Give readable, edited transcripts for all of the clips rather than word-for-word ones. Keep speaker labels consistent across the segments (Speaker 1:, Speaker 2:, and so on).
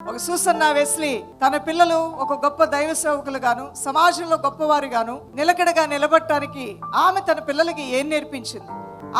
Speaker 1: ఒక Susanna Wesley తన పిల్లలు ఒక గొప్ప దైవ సేవకులు గాను, సమాజంలో గొప్పవారు గాను నిలకడగా నిలబడటానికి ఆమె తన పిల్లలకి ఏం నేర్పించింది,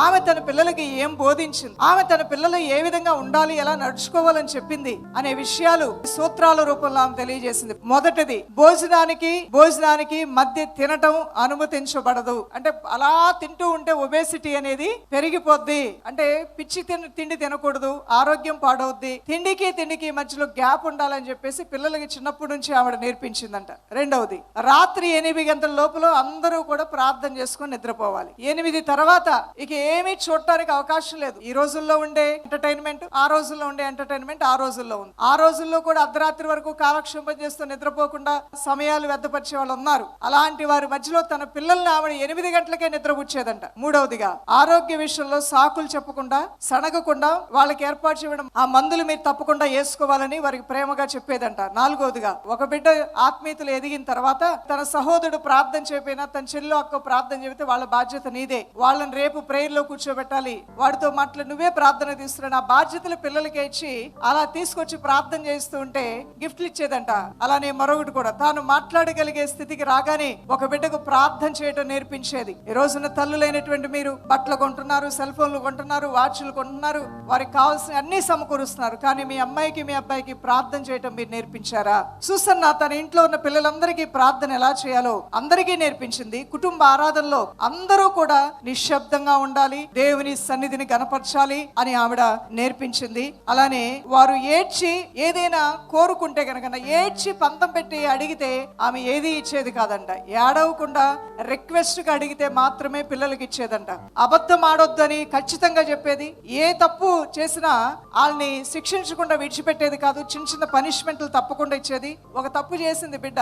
Speaker 1: ఆమె తన పిల్లలకి ఏం బోధించింది, ఆమె తన పిల్లలు ఏ విధంగా ఉండాలి, ఎలా నడుచుకోవాలని చెప్పింది అనే విషయాలు సూత్రాల రూపంలో ఆమె తెలియజేసింది. మొదటిది, భోజనానికి మధ్య తినటం అనుమతించబడదు. అంటే అలా తింటూ ఉంటే ఒబేసిటీ అనేది పెరిగిపోద్ది. అంటే పిచ్చి తిండి తినకూడదు, ఆరోగ్యం పాడవుద్ది. తిండికి మధ్యలో గ్యాప్ ఉండాలని చెప్పేసి పిల్లలకి చిన్నప్పటి నుంచి ఆవిడ నేర్పించిందంట. రెండవది, రాత్రి 8 గంటల లోపల అందరూ కూడా ప్రార్థన చేసుకొని నిద్రపోవాలి. 8 తర్వాత ఇక ఏమీ చూడటానికి అవకాశం లేదు. ఈ రోజుల్లో ఉండే ఎంటర్టైన్మెంట్ ఆ రోజుల్లో ఉండే ఎంటర్టైన్మెంట్ ఆ రోజుల్లో ఉంది. ఆ రోజుల్లో కూడా అర్ధరాత్రి వరకు కాలక్షేపం చేస్తూ నిద్రపోకుండా సమయాలు వ్యర్థపరిచే వాళ్ళు ఉన్నారు. అలాంటి వారి మధ్యలో తన పిల్లల్ని ఆవిడ 8 గంటలకే నిద్రపుచ్చేదంట. మూడవదిగా, ఆరోగ్య విషయంలో సాకులు చెప్పకుండా, సనగకుండా వాళ్ళకి ఏర్పాటు చేయడం, ఆ మందులు మీరు తప్పకుండా వేసుకోవాలని వారికి ప్రేమగా చెప్పేదంట. నాలుగవదిగా, ఒక బిడ్డ ఆత్మీయతలు ఎదిగిన తర్వాత తన సహోదరుడు ప్రార్థన చెప్పినా, తన చెల్లి అక్క ప్రార్థన చెబితే వాళ్ళ బాధ్యత నీదే. వాళ్ళని రేపు ప్రేయర్లో కూర్చోబెట్టాలి, వాడితో మాట్లాడి నువ్వే ప్రార్థన తీస్తున్నాడు. ఆ బాధ్యతలు పిల్లలకి ఇచ్చి అలా తీసుకొచ్చి ప్రార్థన చేస్తూ ఉంటే గిఫ్ట్లు ఇచ్చేదంట. అలానే మరొకటి కూడా, తాను మాట్లాడగలిగే స్థితికి రాగానే ఒక బిడ్డకు ప్రార్థన చేయడం నేర్పించేది. ఈ రోజున తల్లులైనటువంటి మీరు బట్టలు కొంటున్నారు, సెల్ ఫోన్లు కొంటున్నారు, వాచ్లు కొంటున్నారు, వారికి కావాల్సిన అన్ని సమకూరుస్తున్నారు. కానీ మీ అమ్మాయికి మీ అబ్బాయికి ప్రార్థన చేయటం మీరు నేర్పించారా? సూసన్న తన ఇంట్లో ఉన్న పిల్లలందరికీ ప్రార్థన ఎలా చేయాలో అందరికీ నేర్పించింది. కుటుంబ ఆరాధనలో అందరూ కూడా నిశ్శబ్దంగా ఉండాలి, దేవుని సన్నిధిని గణపరచాలి అని ఆవిడ నేర్పించింది. అలానే వారు ఏడ్చి ఏదైనా కోరుకుంటే గనక, ఏడ్చి పంతం పెట్టి అడిగితే ఆమె ఏది ఇచ్చేది కాదంట. ఏడవకుండా రిక్వెస్ట్ గా అడిగితే మాత్రమే పిల్లలకి ఇచ్చేదంట. అబద్ధం ఆడొద్దని ఖచ్చితంగా చెప్పేది. ఏ తప్పు చేసినా వాళ్ళని శిక్షించకుండా విడిచిపెట్టేది కాదు. చిన్న పనిష్మెంట్లు తప్పకుండా ఇచ్చేది. ఒక తప్పు చేసింది బిడ్డ,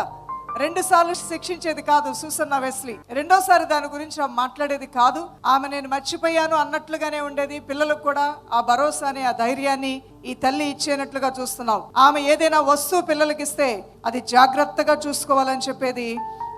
Speaker 1: 2 సార్లు శిక్షించేది కాదు సూసన్న వెస్లీ. రెండోసారి దాని గురించి ఆమె మాట్లాడేది కాదు. ఆమె నేను మర్చిపోయాను అన్నట్లుగానే ఉండేది. పిల్లలకు కూడా ఆ భరోసాని, ఆ ధైర్యాన్ని ఈ తల్లి ఇచ్చేనట్లుగా చూస్తున్నాం. ఆమె ఏదైనా వస్తువు పిల్లలకి ఇస్తే అది జాగ్రత్తగా చూసుకోవాలని చెప్పేది.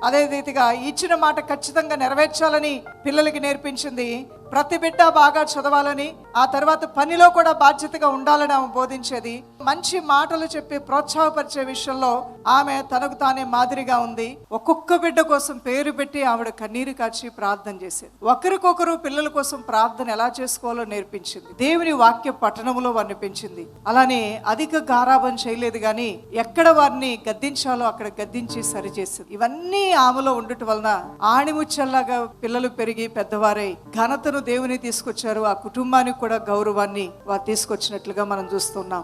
Speaker 1: అదే రీతిగా ఇచ్చిన మాట ఖచ్చితంగా నెరవేర్చాలని పిల్లలకి నేర్పించింది. ప్రతి బిడ్డ బాగా చదవాలని, ఆ తర్వాత పనిలో కూడా బాధ్యతగా ఉండాలని ఆమె బోధించేది. మంచి మాటలు చెప్పి ప్రోత్సాహపరిచే విషయంలో ఆమె తనకు తానే మాదిరిగా ఉంది. ఒక్కొక్క బిడ్డ కోసం పేరు పెట్టి ఆవిడ కన్నీరు కాచి ప్రార్థన చేసేది. ఒకరికొకరు పిల్లల కోసం ప్రార్థన ఎలా చేసుకోవాలో నేర్పించింది. దేవుని వాక్య పఠనములో వారిని పెంచింది. అలానే అధిక గారాబం చేయలేదు, కానీ ఎక్కడ వారిని గద్దించాలో అక్కడ గద్దించి సరిచేసింది. ఇవన్నీ ఆమెలో ఉండటం వలన ఆణిముచ్చల్లాగా పిల్లలు పెరిగి పెద్దవారై ఘనతను దేవుని తీసుకొచ్చారు. ఆ కుటుంబానికి కూడా గౌరవాన్ని వారు తీసుకొచ్చినట్లుగా మనం చూస్తున్నాం.